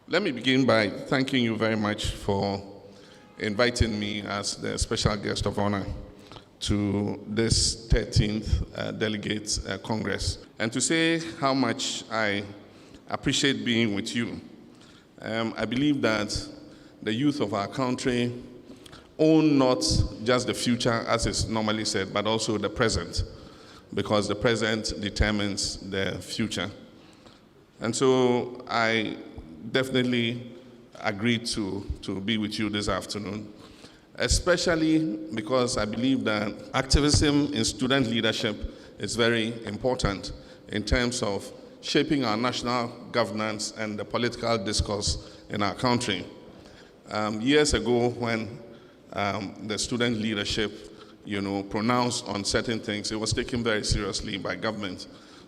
Let me begin by thanking you very much for inviting me as the special guest of honor to this 13th Delegates Congress, and to say how much I appreciate being with you. I believe that the youth of our country own not just the future, as is normally said, but also the present, because the present determines the future. And so I definitely agreed to be with you this afternoon, especially because I believe that activism in student leadership is very important in terms of shaping our national governance and the political discourse in our country. Years ago, when the student leadership, pronounced on certain things, it was taken very seriously by government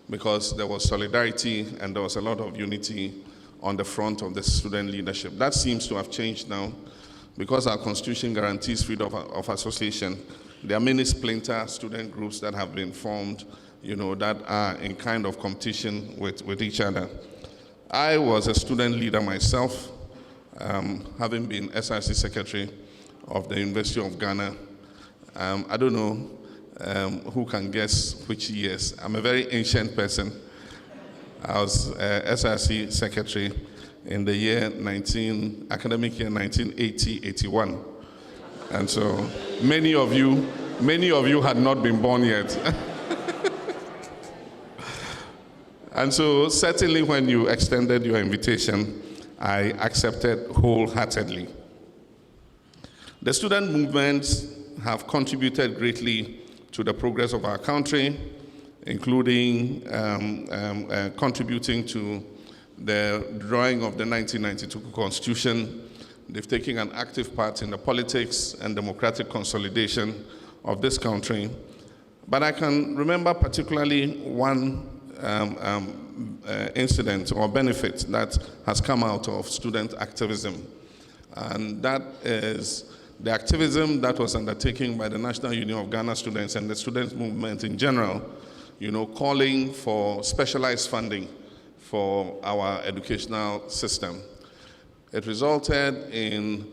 because there was solidarity and there was a lot of unity on the front of the student leadership. That seems to have changed now because our constitution guarantees freedom of association. There are many splinter student groups that have been formed, that are in kind of competition with each other. I was a student leader myself, having been SRC secretary of the University of Ghana. I don't know who can guess which years. I'm a very ancient person. I was SRC secretary in the year academic year 1980-81. And so many of you had not been born yet. And so certainly when you extended your invitation, I accepted wholeheartedly. The student movements have contributed greatly to the progress of our country, including contributing to the drawing of the 1992 Constitution. They've taken an active part in the politics and democratic consolidation of this country. But I can remember particularly one incident or benefit that has come out of student activism, and that is the activism that was undertaken by the National Union of Ghana Students and the student movement in general, calling for specialized funding for our educational system. It resulted in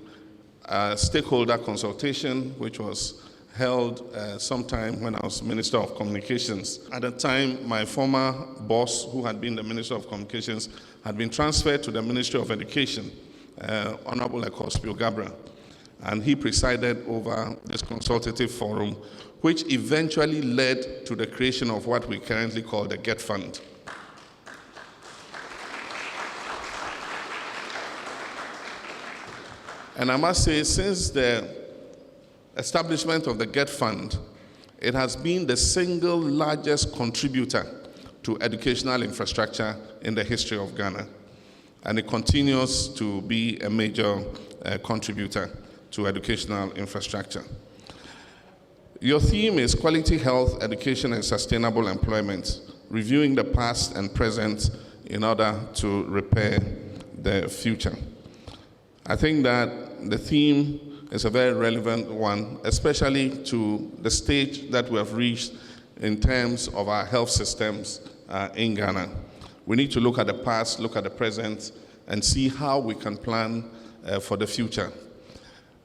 a stakeholder consultation, which was held sometime when I was Minister of Communications. At the time, my former boss, who had been the Minister of Communications, had been transferred to the Ministry of Education, Honorable Ekospi Gabra. And he presided over this consultative forum, which eventually led to the creation of what we currently call the GET Fund. And I must say, since the establishment of the GET Fund, it has been the single largest contributor to educational infrastructure in the history of Ghana. And it continues to be a major contributor to educational infrastructure. Your theme is quality health, education, and sustainable employment, reviewing the past and present in order to repair the future. I think that the theme is a very relevant one, especially to the stage that we have reached in terms of our health systems in Ghana. We need to look at the past, look at the present, and see how we can plan for the future.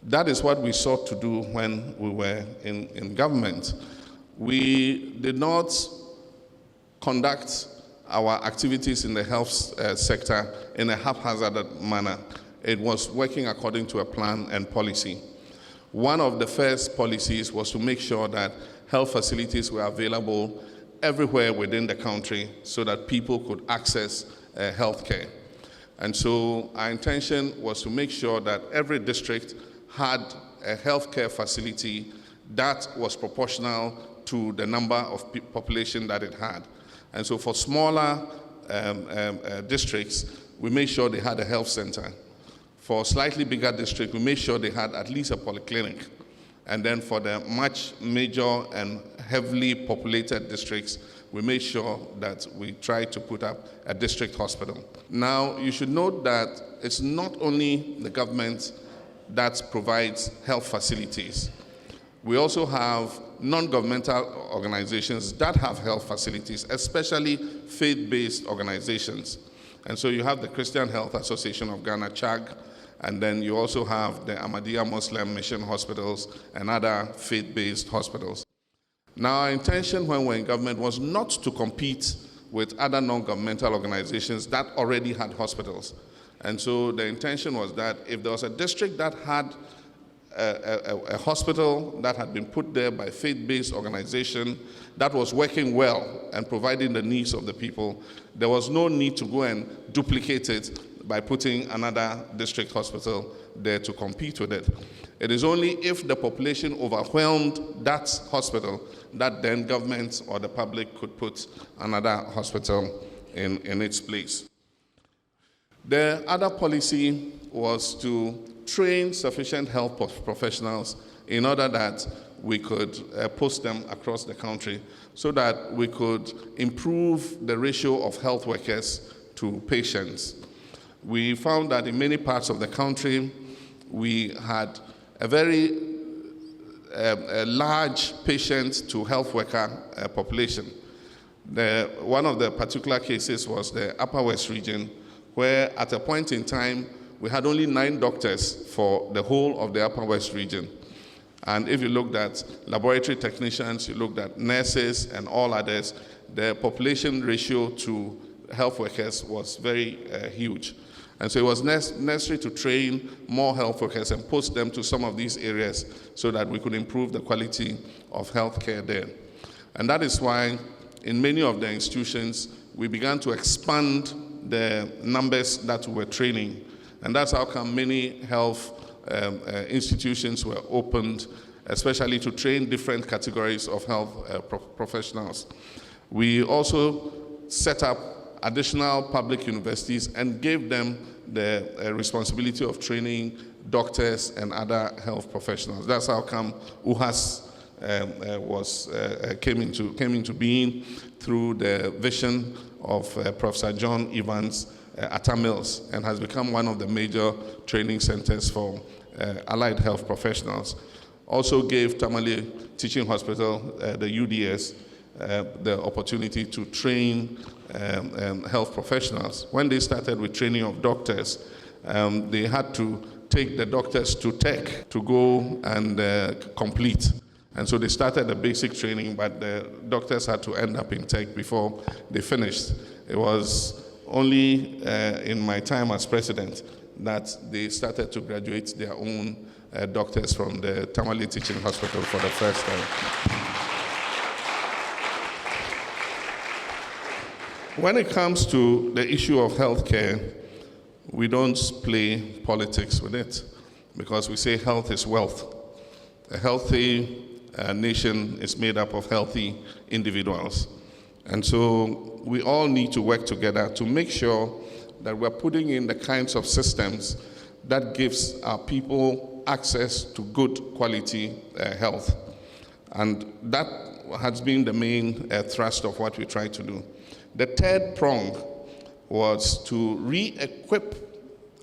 That is what we sought to do when we were in government. We did not conduct our activities in the health sector in a haphazard manner. It was working according to a plan and policy. One of the first policies was to make sure that health facilities were available everywhere within the country so that people could access health care. And so our intention was to make sure that every district had a healthcare facility that was proportional to the number of population that it had. And so for smaller districts, we made sure they had a health center. For slightly bigger districts, we made sure they had at least a polyclinic. And then for the much major and heavily populated districts, we made sure that we tried to put up a district hospital. Now, you should note that it's not only the government that provides health facilities. We also have non-governmental organizations that have health facilities, especially faith-based organizations. And so you have the Christian Health Association of Ghana, CHAG, and then you also have the Ahmadiyya Muslim Mission Hospitals and other faith-based hospitals. Now, our intention when we were in government was not to compete with other non-governmental organizations that already had hospitals. And so the intention was that if there was a district that had a hospital that had been put there by a faith-based organization that was working well and providing the needs of the people, there was no need to go and duplicate it by putting another district hospital there to compete with it. It is only if the population overwhelmed that hospital that then government or the public could put another hospital in its place. The other policy was to train sufficient health professionals in order that we could post them across the country so that we could improve the ratio of health workers to patients. We found that in many parts of the country, we had a very large patient to health worker population. One of the particular cases was the Upper West region, where at a point in time, we had only 9 doctors for the whole of the Upper West region. And if you looked at laboratory technicians, you looked at nurses and all others, the population ratio to health workers was very huge. And so it was necessary to train more health workers and post them to some of these areas so that we could improve the quality of healthcare there. And that is why in many of the institutions, we began to expand the numbers that we were training. And that's how come many health institutions were opened, especially to train different categories of health professionals. We also set up additional public universities and gave them the responsibility of training doctors and other health professionals. That's how come UHAS came into being through the vision of Professor John Evans Atta Mills, and has become one of the major training centers for allied health professionals. Also gave Tamale Teaching Hospital, the UDS, the opportunity to train health professionals. When they started with training of doctors, they had to take the doctors to tech to go and complete. And so they started the basic training, but the doctors had to end up in tech before they finished. It was only in my time as president that they started to graduate their own doctors from the Tamale Teaching Hospital for the first time. When it comes to the issue of healthcare, we don't play politics with it because we say health is wealth. A healthy nation is made up of healthy individuals. And so we all need to work together to make sure that we're putting in the kinds of systems that gives our people access to good quality health. And that has been the main thrust of what we try to do. The third prong was to re-equip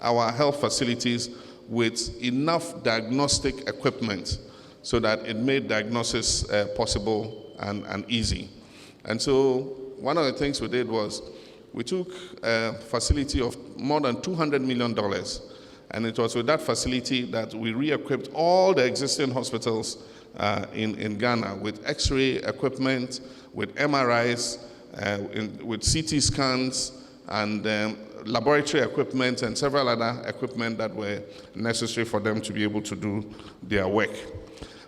our health facilities with enough diagnostic equipment so that it made diagnosis possible and easy. And so one of the things we did was we took a facility of more than $200 million, and it was with that facility that we re-equipped all the existing hospitals in Ghana with X-ray equipment, with MRIs, with CT scans, and laboratory equipment, and several other equipment that were necessary for them to be able to do their work.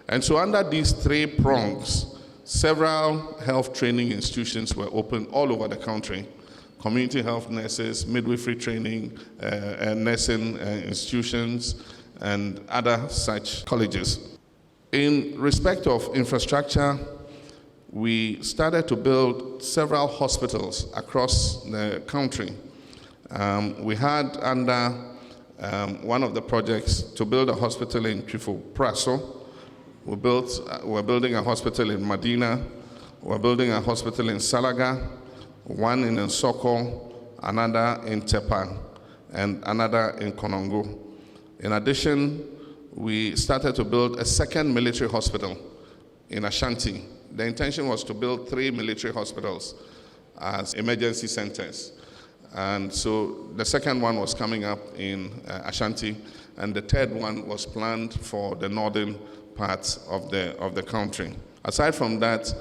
And so under these 3 prongs, several health training institutions were opened all over the country. Community health nurses, midwifery training, nursing institutions, and other such colleges. In respect of infrastructure, we started to build several hospitals across the country. We had under one of the projects to build a hospital in Twifo Praso. We're building a hospital in Medina. We're building a hospital in Salaga, one in Nsoko, another in Tepa, and another in Konongo. In addition, we started to build a second military hospital in Ashanti. The intention was to build 3 military hospitals as emergency centers. And so the second one was coming up in Ashanti, and the third one was planned for the northern part of the country. Aside from that,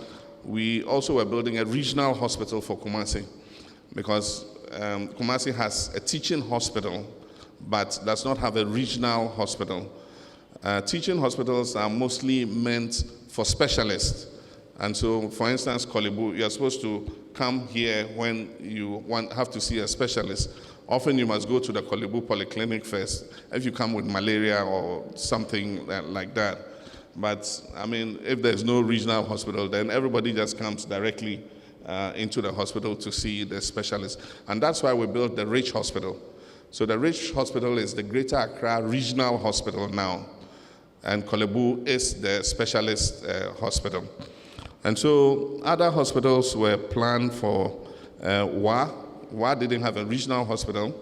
we also were building a regional hospital for Kumasi, because Kumasi has a teaching hospital, but does not have a regional hospital. Teaching hospitals are mostly meant for specialists. And so, for instance, Kolebu, you're supposed to come here when you have to see a specialist. Often you must go to the Kolebu Polyclinic first, if you come with malaria or something like that. But, I mean, if there's no regional hospital, then everybody just comes directly into the hospital to see the specialist. And that's why we built the Rich Hospital. So the Rich Hospital is the Greater Accra Regional Hospital now, and Kolebu is the specialist hospital. And so other hospitals were planned for WA. WA didn't have a regional hospital,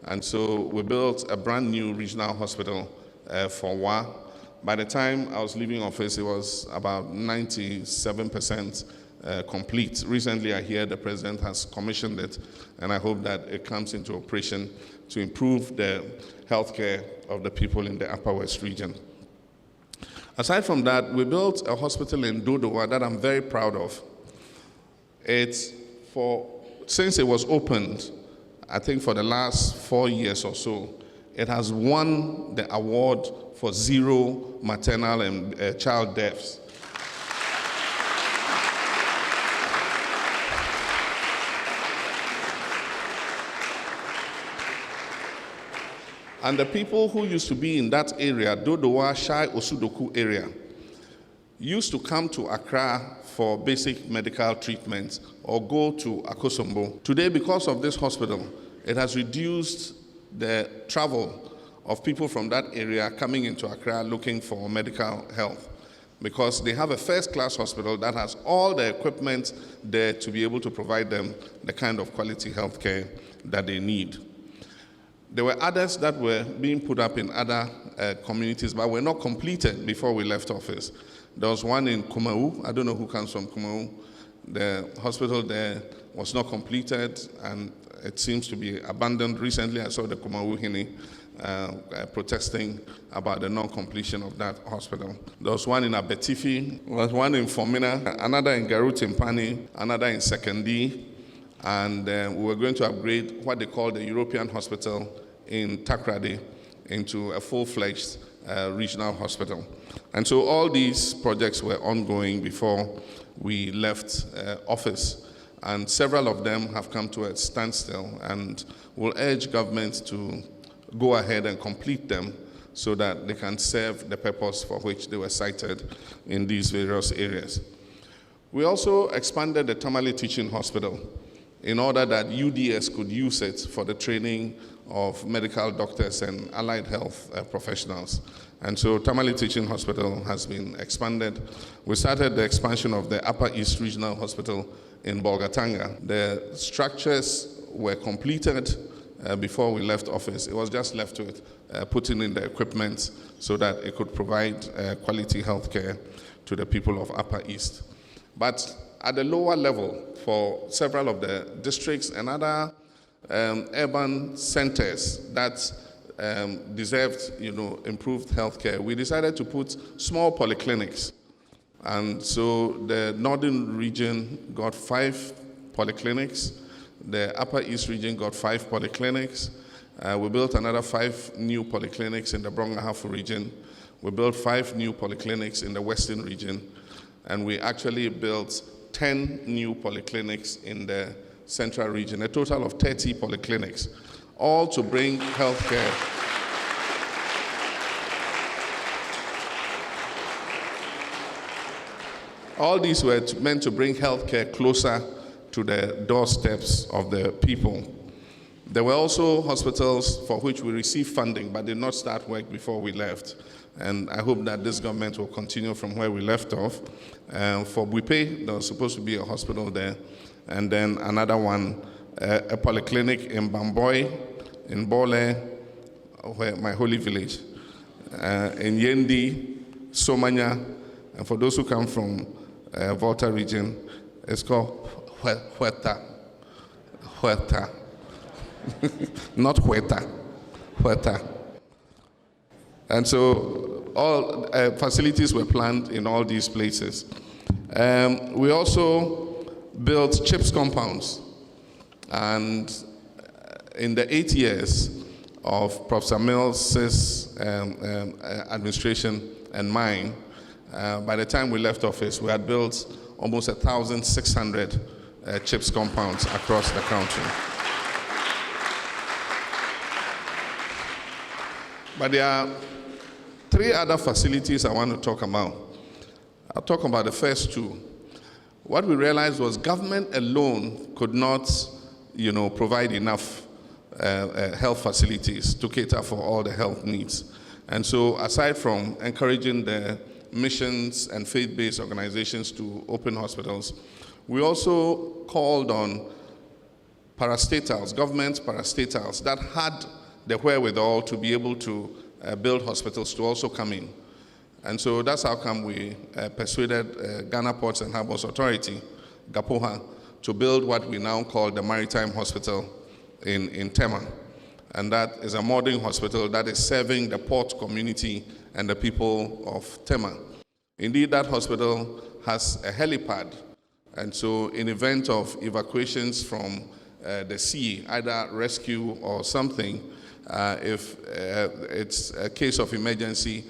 and so we built a brand new regional hospital for WA. By the time I was leaving office, it was about 97% complete. Recently, I hear the president has commissioned it, and I hope that it comes into operation to improve the healthcare of the people in the Upper West region. Aside from that, we built a hospital in Dodowa that I'm very proud of. Since it was opened, I think for the last 4 years or so, it has won the award for zero maternal and child deaths. And the people who used to be in that area, Dodowa, Shai, Osudoku area, used to come to Accra for basic medical treatment or go to Akosombo. Today, because of this hospital, it has reduced the travel of people from that area coming into Accra looking for medical health, because they have a first-class hospital that has all the equipment there to be able to provide them the kind of quality health care that they need. There were others that were being put up in other communities, but were not completed before we left office. There was one in Kumau. I don't know who comes from Kumau. The hospital there was not completed, and it seems to be abandoned. Recently, I saw the Kumau Hini protesting about the non-completion of that hospital. There was one in Abetifi, there was one in Fomina, another in Garutimpani, another in Sekondi, and we were going to upgrade what they call the European Hospital in Takrady into a full-fledged regional hospital. And so all these projects were ongoing before we left office, and several of them have come to a standstill, and we'll urge government to go ahead and complete them so that they can serve the purpose for which they were cited in these various areas. We also expanded the Tamale Teaching Hospital in order that UDS could use it for the training of medical doctors and allied health professionals. And so Tamale Teaching Hospital has been expanded. We started the expansion of the Upper East Regional Hospital in Bolgatanga. The structures were completed before we left office. It was just left with putting in the equipment so that it could provide quality health care to the people of Upper East. But at the lower level, for several of the districts and other urban centers that deserved, improved health care, we decided to put small polyclinics. And so the northern region got 5 polyclinics. The Upper East region got 5 polyclinics. We built another 5 new polyclinics in the Brong-Ahafo region. We built 5 new polyclinics in the Western region. And we actually built 10 new polyclinics in the Central region, a total of 30 polyclinics, all to bring health care. All these were meant to bring health care closer to the doorsteps of the people. There were also hospitals for which we received funding but did not start work before we left. And I hope that this government will continue from where we left off. For Buipe, there was supposed to be a hospital there, and then another one, a polyclinic in Bamboy, in Bole, where my holy village, in Yendi, Somanya, and for those who come from Volta region, it's called Huerta. not Huerta, Huerta. And so all facilities were planned in all these places. We also built CHIPS compounds. And in the 8 years of Professor Mills's administration and mine, by the time we left office, we had built almost 1,600 CHIPS compounds across the country. But there are 3 other facilities I want to talk about. I'll talk about the first 2. What we realized was government alone could not, provide enough health facilities to cater for all the health needs. And so aside from encouraging the missions and faith-based organizations to open hospitals, we also called on parastatals, government parastatals that had the wherewithal to be able to build hospitals to also come in. And so that's how come we persuaded Ghana Ports and Harbors Authority, GAPOHA, to build what we now call the Maritime Hospital in Tema. And that is a modern hospital that is serving the port community and the people of Tema. Indeed, that hospital has a helipad. And so in event of evacuations from the sea, either rescue or something, if it's a case of emergency,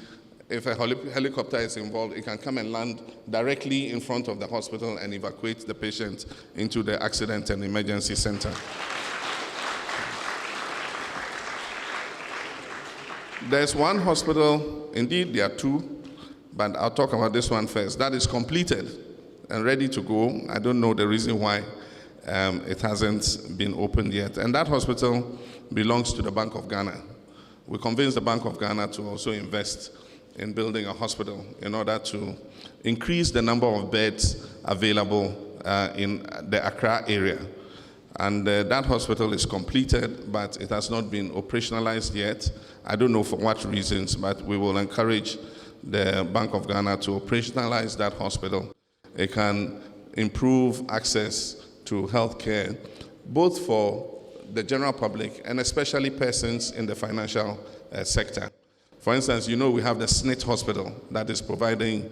if a helicopter is involved, it can come and land directly in front of the hospital and evacuate the patient into the accident and emergency center. There's one hospital, indeed there are 2, but I'll talk about this one first. That is completed and ready to go. I don't know the reason why it hasn't been opened yet. And that hospital belongs to the Bank of Ghana. We convinced the Bank of Ghana to also invest in building a hospital in order to increase the number of beds available in the Accra area. And that hospital is completed, but it has not been operationalized yet. I don't know for what reasons, but we will encourage the Bank of Ghana to operationalize that hospital. It can improve access to healthcare, both for the general public and especially persons in the financial sector. For instance, we have the SNIT hospital that is providing,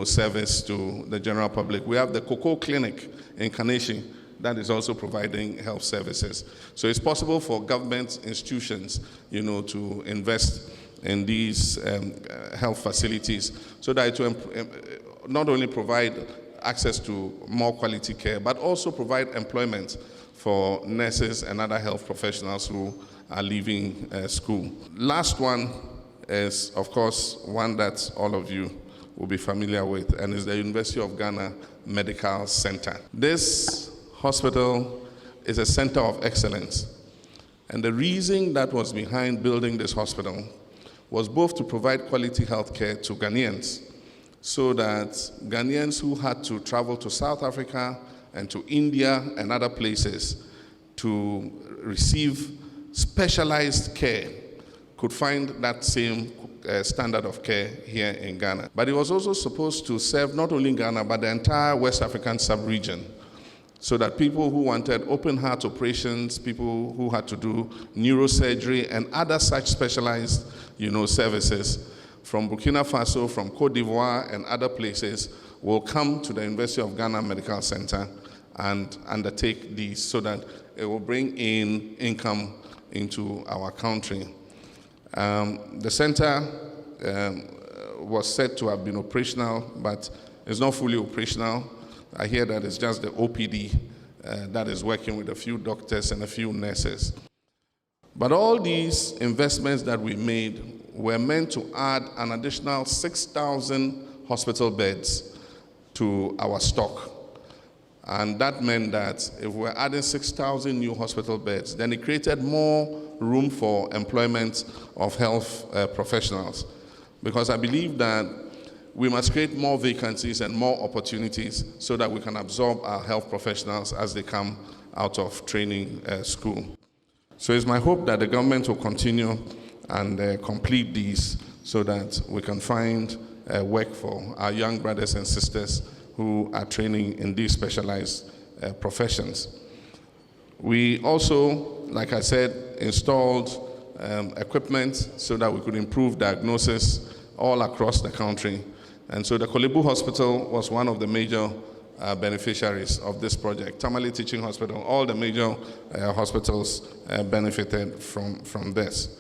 service to the general public. We have the Cocoa Clinic in Kaneshie that is also providing health services. So it's possible for government institutions, to invest in these health facilities so that it will not only provide access to more quality care, but also provide employment for nurses and other health professionals who are leaving school. Last one is, of course, one that all of you will be familiar with, and is the University of Ghana Medical Center. This hospital is a center of excellence. And the reason that was behind building this hospital was both to provide quality health care to Ghanaians, so that Ghanaians who had to travel to South Africa and to India and other places to receive specialized care could find that same standard of care here in Ghana. But it was also supposed to serve not only Ghana, but the entire West African sub-region, so that people who wanted open heart operations, people who had to do neurosurgery and other such specialized, services from Burkina Faso, from Cote d'Ivoire and other places will come to the University of Ghana Medical Center and undertake these, so that it will bring in income into our country. The center was said to have been operational, but it's not fully operational. I hear that it's just the OPD that is working with a few doctors and a few nurses. But all these investments that we made were meant to add an additional 6,000 hospital beds to our stock. And that meant that if we're adding 6,000 new hospital beds, then it created more room for employment of health professionals. Because I believe that we must create more vacancies and more opportunities so that we can absorb our health professionals as they come out of training school. So it's my hope that the government will continue and complete these so that we can find work for our young brothers and sisters who are training in these specialized professions. We also, like I said, installed equipment so that we could improve diagnosis all across the country. And so the Kolebu Hospital was one of the major beneficiaries of this project. Tamale Teaching Hospital, all the major hospitals benefited from this.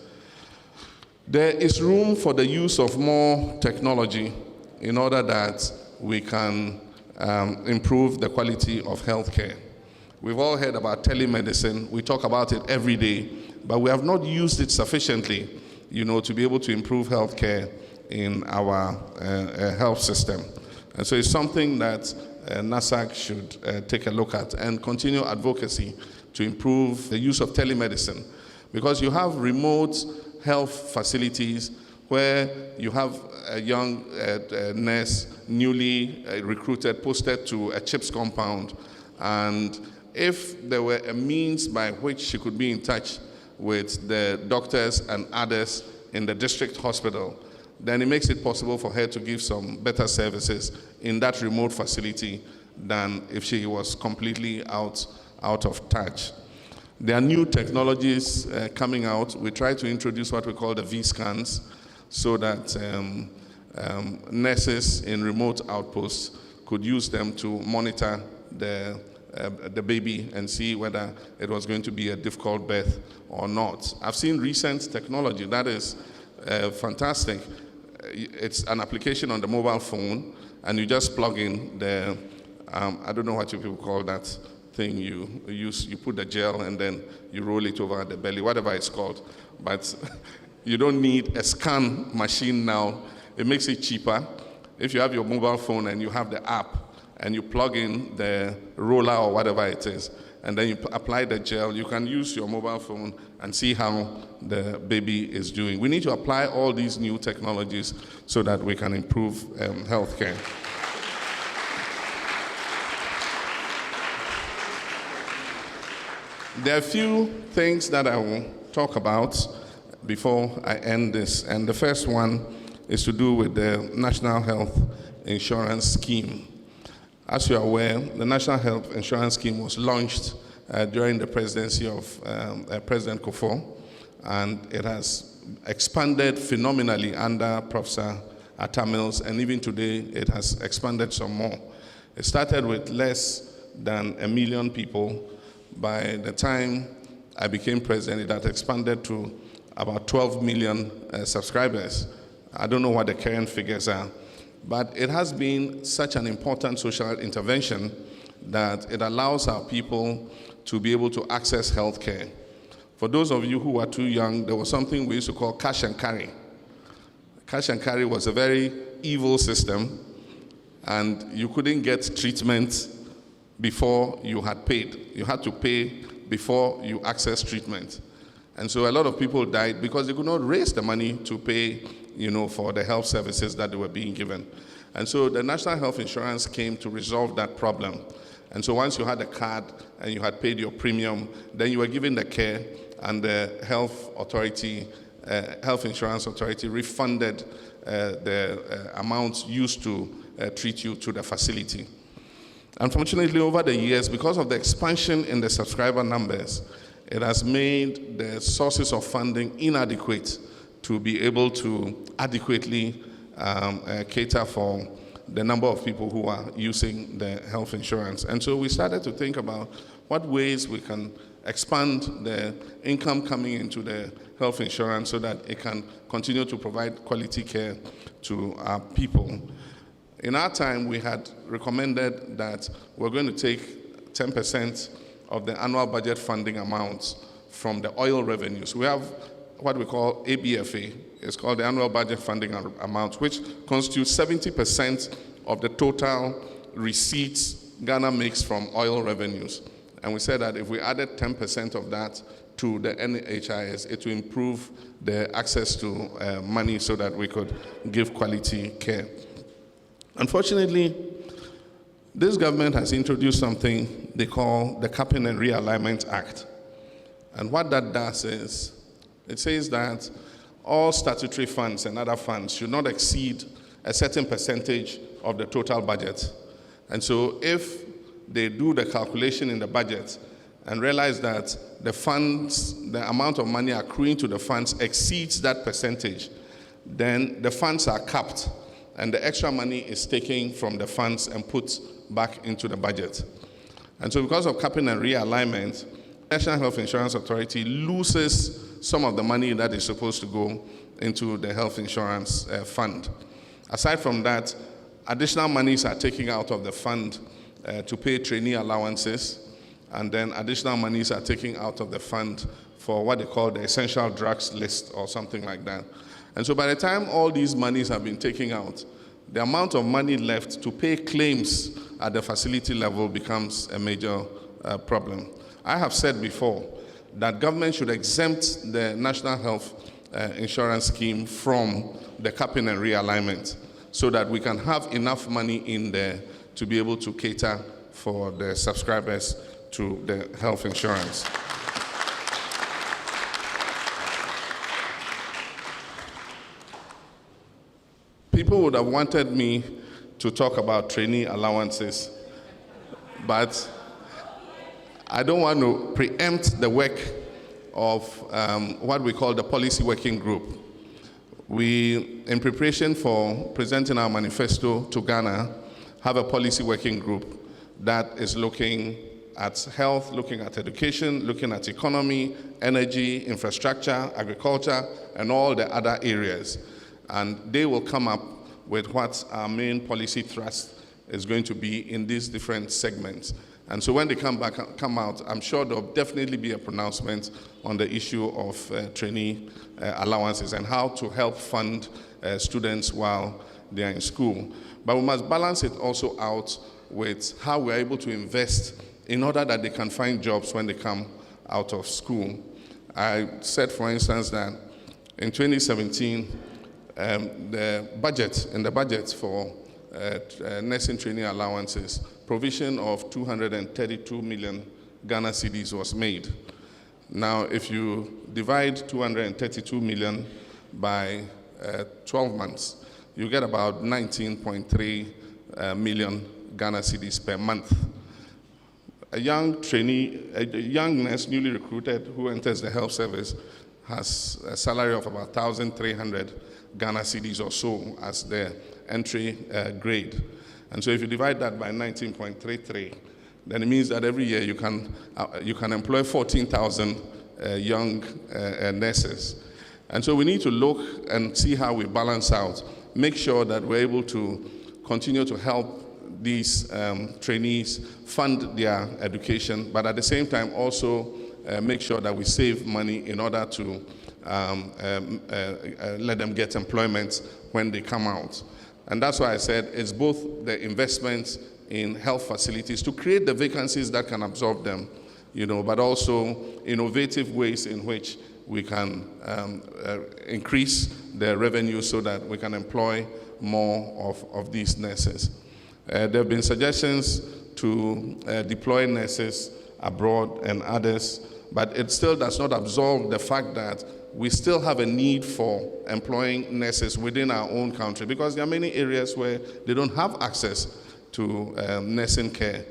There is room for the use of more technology in order that we can improve the quality of healthcare. We've all heard about telemedicine. We talk about it every day, but we have not used it sufficiently, to be able to improve healthcare in our health system. And so it's something that NASAC should take a look at and continue advocacy to improve the use of telemedicine. Because you have remote health facilities where you have a young nurse, newly recruited, posted to a CHIPS compound, and if there were a means by which she could be in touch with the doctors and others in the district hospital, then it makes it possible for her to give some better services in that remote facility than if she was completely out of touch. There are new technologies coming out. We try to introduce what we call the V-scans so that nurses in remote outposts could use them to monitor the baby and see whether it was going to be a difficult birth or not. I've seen recent technology that is fantastic. It's an application on the mobile phone, and you just plug in the, I don't know what you people call that thing you use. You put the gel and then you roll it over the belly, whatever it's called. But you don't need a scan machine now. It makes it cheaper. If you have your mobile phone and you have the app, and you plug in the roller or whatever it is, and then you apply the gel, you can use your mobile phone and see how the baby is doing. We need to apply all these new technologies so that we can improve healthcare. There are a few things that I will talk about before I end this, and the first one is to do with the National Health Insurance Scheme. As you are aware, the National Health Insurance Scheme was launched during the presidency of President Kufuor, and it has expanded phenomenally under Professor Atta-Mills, and even today it has expanded some more. It started with less than 1 million people. By the time I became president, it had expanded to about 12 million subscribers. I don't know what the current figures are, but it has been such an important social intervention that it allows our people to be able to access health care. For those of you who are too young, there was something we used to call cash and carry. Cash and carry was a very evil system, and you couldn't get treatment before you had paid. You had to pay before you accessed treatment. And so a lot of people died because they could not raise the money to pay for the health services that they were being given. And so the National Health Insurance came to resolve that problem. And so once you had a card and you had paid your premium, then you were given the care, and the health insurance authority refunded the amounts used to treat you to the facility. Unfortunately, over the years, because of the expansion in the subscriber numbers, it has made the sources of funding inadequate to be able to adequately cater for the number of people who are using the health insurance. And so we started to think about what ways we can expand the income coming into the health insurance so that it can continue to provide quality care to our people. In our time, we had recommended that we're going to take 10% of the annual budget funding amounts from the oil revenues. We have what we call ABFA. It's called the annual budget funding amount, which constitutes 70% of the total receipts Ghana makes from oil revenues. And we said that if we added 10% of that to the NHIS, it will improve the access to money so that we could give quality care. Unfortunately, this government has introduced something they call the Capping and Realignment Act. And what that does is, it says that all statutory funds and other funds should not exceed a certain percentage of the total budget. And so if they do the calculation in the budget and realize that the funds, the amount of money accruing to the funds exceeds that percentage, then the funds are capped and the extra money is taken from the funds and put back into the budget. And so because of capping and realignment, National Health Insurance Authority loses some of the money that is supposed to go into the health insurance fund. Aside from that, additional monies are taken out of the fund to pay trainee allowances, and then additional monies are taken out of the fund for what they call the essential drugs list or something like that. And so by the time all these monies have been taken out, the amount of money left to pay claims at the facility level becomes a major problem. I have said before that government should exempt the National Health Insurance Scheme from the capping and realignment so that we can have enough money in there to be able to cater for the subscribers to the health insurance. People would have wanted me to talk about trainee allowances, but I don't want to preempt the work of what we call the policy working group. We, in preparation for presenting our manifesto to Ghana, have a policy working group that is looking at health, looking at education, looking at economy, energy, infrastructure, agriculture, and all the other areas. And they will come up with what our main policy thrust is going to be in these different segments. And so when they come out, I'm sure there'll definitely be a pronouncement on the issue of trainee allowances and how to help fund students while they are in school. But we must balance it also out with how we're able to invest in order that they can find jobs when they come out of school. I said, for instance, that in 2017, in the budget for nursing training allowances, provision of 232 million Ghana cedis was made. Now, if you divide 232 million by 12 months, you get about 19.3 million Ghana cedis per month. A young trainee, a young nurse newly recruited who enters the health service has a salary of about 1,300 Ghana cedis or so as their entry grade. And so if you divide that by 19.33, then it means that every year you can employ 14,000 young nurses. And so we need to look and see how we balance out, make sure that we're able to continue to help these trainees fund their education, but at the same time also make sure that we save money in order to let them get employment when they come out. And that's why I said it's both the investments in health facilities to create the vacancies that can absorb them, but also innovative ways in which we can increase the revenue so that we can employ more of these nurses. There have been suggestions to deploy nurses abroad and others, but it still does not absolve the fact that we still have a need for employing nurses within our own country because there are many areas where they don't have access to nursing care.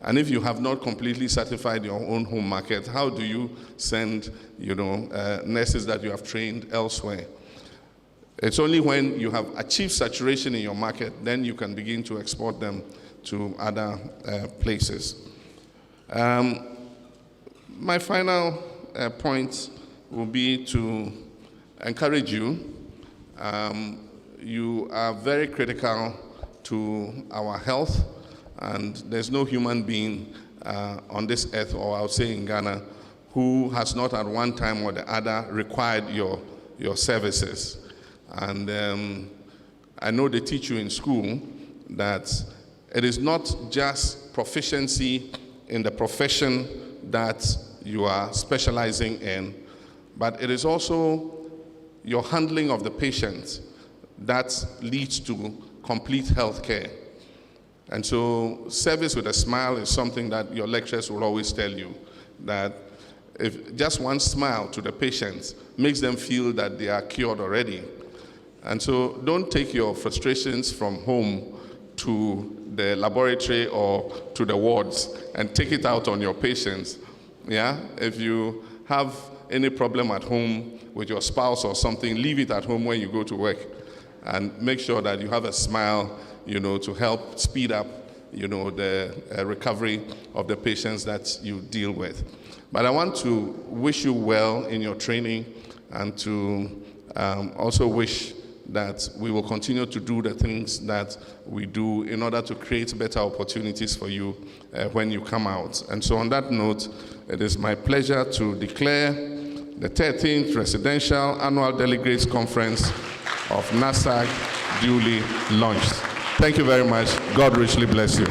And if you have not completely certified your own home market, how do you send nurses that you have trained elsewhere? It's only when you have achieved saturation in your market, then you can begin to export them to other places. My final point will be to encourage you. You are very critical to our health, and there's no human being on this earth, or I would say in Ghana, who has not at one time or the other required your services. And I know they teach you in school that it is not just proficiency in the profession that you are specializing in, but it is also your handling of the patient that leads to complete health care. And so service with a smile is something that your lecturers will always tell you, that if just one smile to the patient makes them feel that they are cured already. And so don't take your frustrations from home to the laboratory or to the wards and take it out on your patients. Yeah? If you have any problem at home with your spouse or something, leave it at home when you go to work. And make sure that you have a smile, to help speed up, the recovery of the patients that you deal with. But I want to wish you well in your training, and to also wish that we will continue to do the things that we do in order to create better opportunities for you when you come out. And so on that note, it is my pleasure to declare the 13th Residential Annual Delegates Conference of NASAC duly launched. Thank you very much. God richly bless you.